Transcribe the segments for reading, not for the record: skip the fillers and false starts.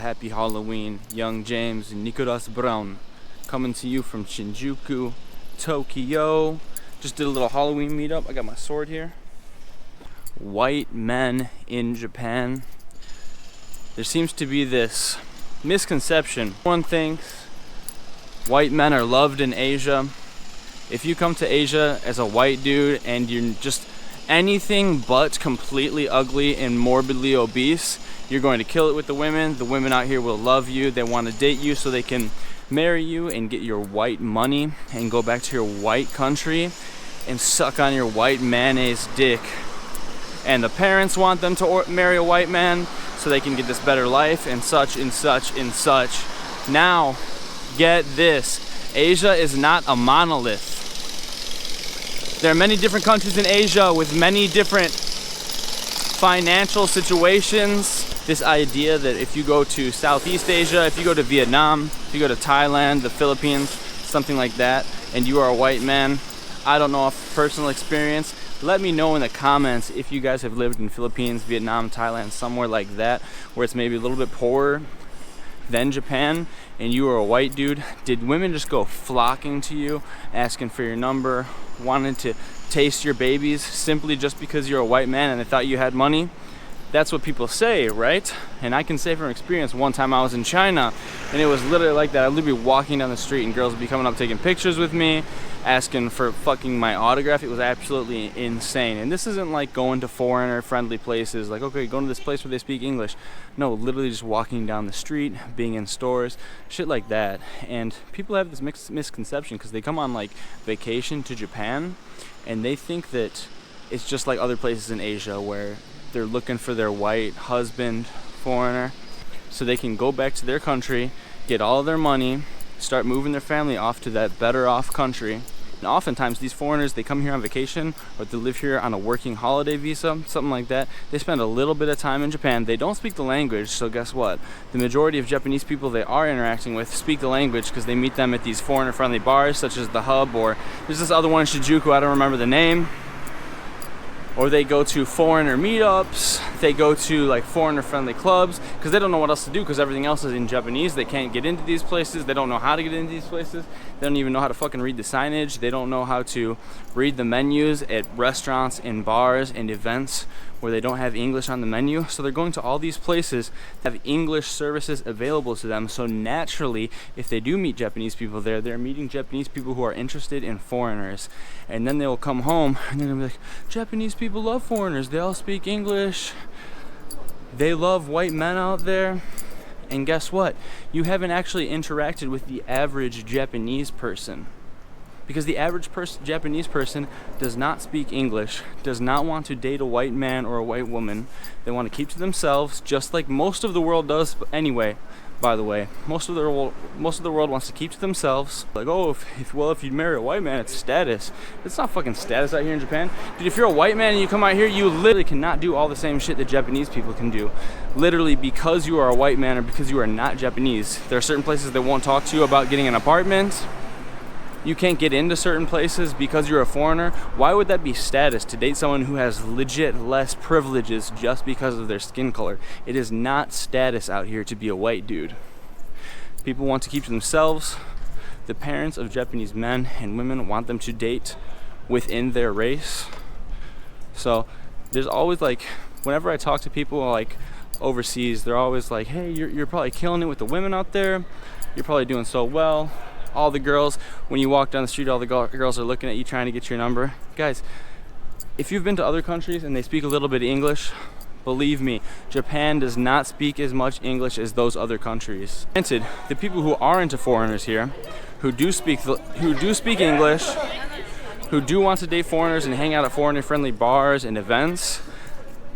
Happy Halloween, Young James and Nicolas Brown, coming to you from Shinjuku, Tokyo. Just did a little Halloween meetup. I got my sword here. White men in Japan. There seems to be this misconception. One thinks white men are loved in Asia. If you come to Asia as a white dude and you're just anything but completely ugly and morbidly obese, you're going to kill it with the women. The women out here will love you. They want to date you so they can marry you and get your white money and go back to your white country and suck on your white mayonnaise dick. And the parents want them to marry a white man so they can get this better life and such and such and such. Now, get this. Asia is not a monolith. There are many different countries in Asia with many different financial situations. This idea that if you go to Southeast Asia, if you go to Vietnam, if you go to Thailand, the Philippines, something like that, and you are a white man, I don't know of personal experience. Let me know in the comments if you guys have lived in Philippines, Vietnam, Thailand, somewhere like that, where it's maybe a little bit poorer than Japan, and you are a white dude. Did women just go flocking to you, asking for your number, wanting to taste your babies simply just because you're a white man and they thought you had money? That's what people say, right? And I can say from experience, one time I was in China and it was literally like that. I'd literally be walking down the street and girls would be coming up taking pictures with me, asking for fucking my autograph. It was absolutely insane. And this isn't like going to foreigner friendly places, like, okay, going to this place where they speak English. No, literally just walking down the street, being in stores, shit like that. And people have this misconception because they come on like vacation to Japan and they think that it's just like other places in Asia where they're looking for their white husband, foreigner, so they can go back to their country, get all of their money, start moving their family off to that better off country. And oftentimes these foreigners, they come here on vacation or they live here on a working holiday visa, something like that. They spend a little bit of time in Japan. They don't speak the language, so guess what? The majority of Japanese people they are interacting with speak the language because they meet them at these foreigner-friendly bars such as The Hub, or there's this other one in Shinjuku, I don't remember the name. Or they go to foreigner meetups, they go to like foreigner friendly clubs because they don't know what else to do because everything else is in Japanese. They can't get into these places, they don't know how to get into these places, they don't even know how to fucking read the signage, they don't know how to read the menus at restaurants and bars and events where they don't have English on the menu. So they're going to all these places that have English services available to them. So naturally, if they do meet Japanese people there, they're meeting Japanese people who are interested in foreigners. And then they'll come home and they're gonna be like, Japanese people love foreigners, they all speak English, they love white men out there. And guess what? You haven't actually interacted with the average Japanese person. Because the average Japanese person does not speak English, does not want to date a white man or a white woman. They want to keep to themselves, just like most of the world does anyway. By the way, most of the world wants to keep to themselves. Like, oh, if you marry a white man, it's status. It's not fucking status out here in Japan. Dude, if you're a white man and you come out here, you literally cannot do all the same shit that Japanese people can do. Literally, because you are a white man or because you are not Japanese. There are certain places that won't talk to you about getting an apartment. You can't get into certain places because you're a foreigner. Why would that be status to date someone who has legit less privileges just because of their skin color? It is not status out here to be a white dude. People want to keep to themselves. The parents of Japanese men and women want them to date within their race. So there's always like, whenever I talk to people like overseas, they're always like, hey, you're probably killing it with the women out there. You're probably doing so well. All the girls, when you walk down the street, all the girls are looking at you trying to get your number. Guys, if you've been to other countries and they speak a little bit of English, believe me, Japan does not speak as much English as those other countries. Granted, the people who are into foreigners here, who do speak English, who do want to date foreigners and hang out at foreigner-friendly bars and events,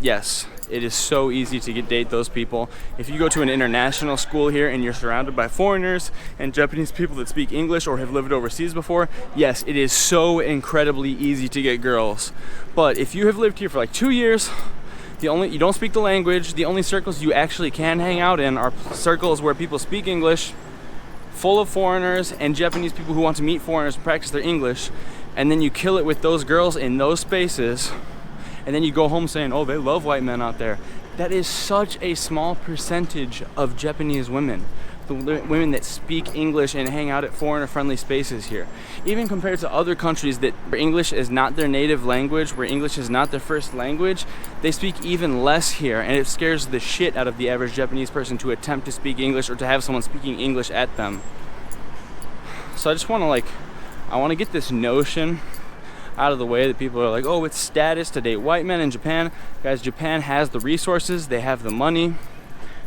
yes, it is so easy to date those people. If you go to an international school here and you're surrounded by foreigners and Japanese people that speak English or have lived overseas before, yes, it is so incredibly easy to get girls. But if you have lived here for like 2 years, you don't speak the language, the only circles you actually can hang out in are circles where people speak English, full of foreigners and Japanese people who want to meet foreigners and practice their English, and then you kill it with those girls in those spaces, and then you go home saying, oh, they love white men out there. that is such a small percentage of Japanese women. The women that speak English and hang out at foreigner-friendly spaces here. Even compared to other countries that where English is not their native language, where English is not their first language, they speak even less here, and it scares the shit out of the average Japanese person to attempt to speak English or to have someone speaking English at them. So I just want to I want to get this notion out of the way that people are like, oh, it's status to date white men in Japan. Guys, Japan has the resources, they have the money,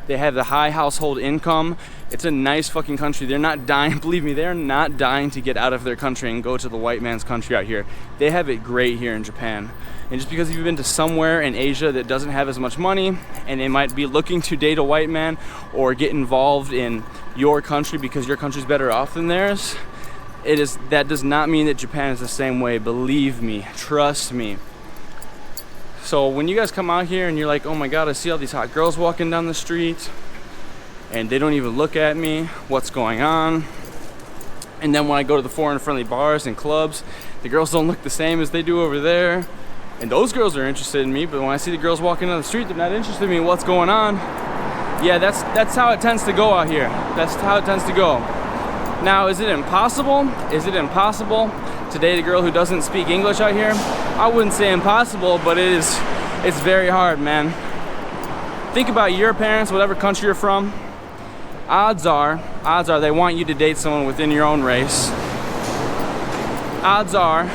they have the high household income. It's a nice fucking country. They're not dying, believe me, they're not dying to get out of their country and go to the white man's country out here. They have it great here in Japan. And just because you've been to somewhere in Asia that doesn't have as much money, and they might be looking to date a white man or get involved in your country because your country's better off than theirs, that does not mean that Japan is the same way. Believe me, trust me. So when you guys come out here and you're like, oh my god, I see all these hot girls walking down the street and they don't even look at me, what's going on? And then when I go to the foreign-friendly bars and clubs, the girls don't look the same as they do over there. And those girls are interested in me, but when I see the girls walking down the street, they're not interested in me. What's going on? Yeah, that's how it tends to go out here. That's how it tends to go. Now, is it impossible? Is it impossible to date a girl who doesn't speak English out here? I wouldn't say impossible, but it's very hard, man. Think about your parents, whatever country you're from. Odds are they want you to date someone within your own race. Odds are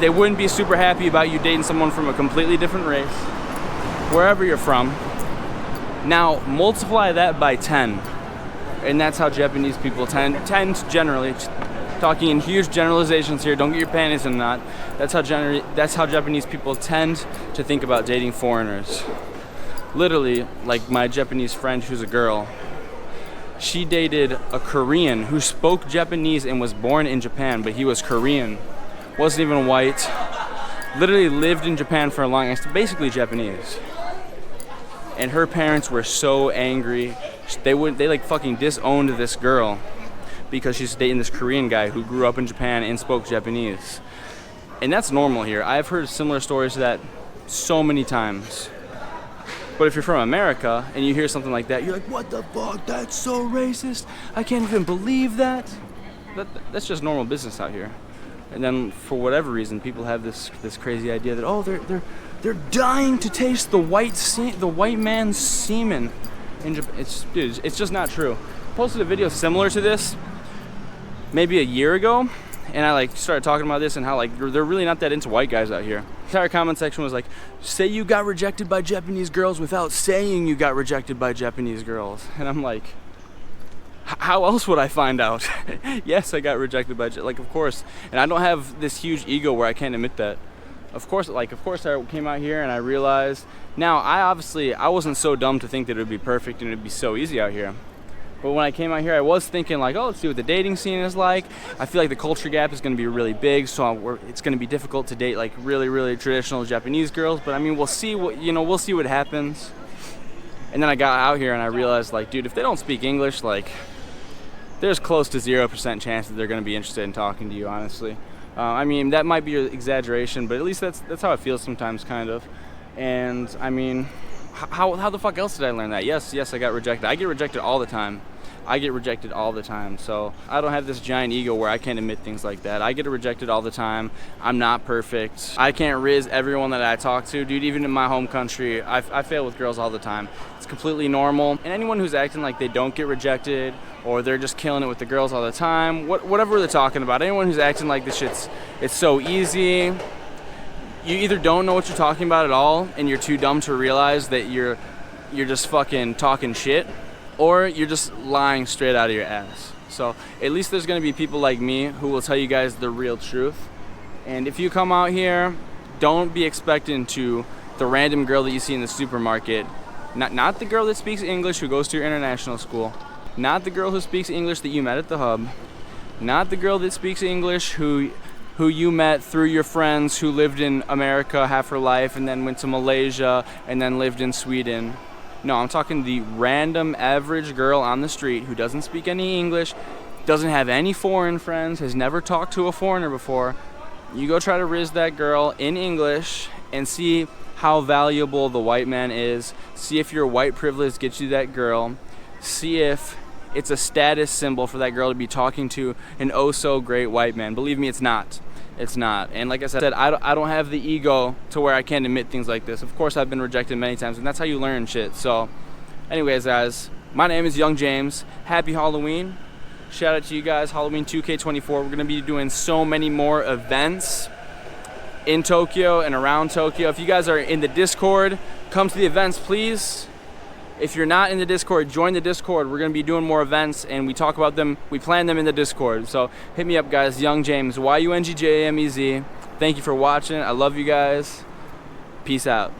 they wouldn't be super happy about you dating someone from a completely different race, wherever you're from. Now, multiply that by 10. And that's how Japanese people tend generally, talking in huge generalizations here, don't get your panties in a knot. That's how Japanese people tend to think about dating foreigners. Literally, like my Japanese friend who's a girl, she dated a Korean who spoke Japanese and was born in Japan, but he was Korean, wasn't even white, literally lived in Japan for a long time, basically Japanese. And her parents were so angry. They like fucking disowned this girl because she's dating this Korean guy who grew up in Japan and spoke Japanese. And that's normal here. I've heard similar stories to that so many times. But if you're from America and you hear something like that, you're like, what the fuck? That's so racist. I can't even believe that. That's just normal business out here. And then for whatever reason, people have this crazy idea that, oh, they're dying to taste the white man's semen. It's just not true. I posted a video similar to this maybe a year ago, and I started talking about this and how they're really not that into white guys out here. The entire comment section was like, say you got rejected by Japanese girls without saying you got rejected by Japanese girls. And I'm like, how else would I find out? Yes, I got rejected by of course. And I don't have this huge ego where I can't admit that. Of course I came out here and I realized, now I wasn't so dumb to think that it would be perfect and it would be so easy out here. But when I came out here, I was thinking oh, let's see what the dating scene is like. I feel like the culture gap is going to be really big, so it's going to be difficult to date really, really traditional Japanese girls. But I mean, we'll see what happens. And then I got out here and I realized dude, if they don't speak English, there's close to 0% chance that they're going to be interested in talking to you, honestly. I mean, that might be an exaggeration, but at least that's how it feels sometimes, kind of. And I mean, how the fuck else did I learn that? Yes, I got rejected. I get rejected all the time. So I don't have this giant ego where I can't admit things like that. I get rejected all the time. I'm not perfect. I can't riz everyone that I talk to. Dude, even in my home country, I fail with girls all the time. It's completely normal. And anyone who's acting like they don't get rejected or they're just killing it with the girls all the time, whatever they're talking about, anyone who's acting like this shit's it's so easy, you either don't know what you're talking about at all and you're too dumb to realize that you're just fucking talking shit, or you're just lying straight out of your ass. So at least there's gonna be people like me who will tell you guys the real truth. And if you come out here, don't be expecting to the random girl that you see in the supermarket, not the girl that speaks English who goes to your international school, not the girl who speaks English that you met at the hub, not the girl that speaks English who you met through your friends who lived in America half her life and then went to Malaysia and then lived in Sweden. No, I'm talking the random average girl on the street who doesn't speak any English, doesn't have any foreign friends, has never talked to a foreigner before. You go try to riz that girl in English and see how valuable the white man is. See if your white privilege gets you that girl. See if it's a status symbol for that girl to be talking to an oh so great white man. Believe me, it's not. It's not. And like I said, I don't have the ego to where I can't admit things like this. Of course, I've been rejected many times, and that's how you learn shit. So anyways, guys, my name is Young James. Happy Halloween. Shout out to you guys. Halloween 2K24. We're going to be doing so many more events in Tokyo and around Tokyo. If you guys are in the Discord, come to the events, please. If you're not in the Discord, join the Discord. We're going to be doing more events, and we talk about them. We plan them in the Discord. So hit me up, guys. Young James, YUNGJAMEZ. Thank you for watching. I love you guys. Peace out.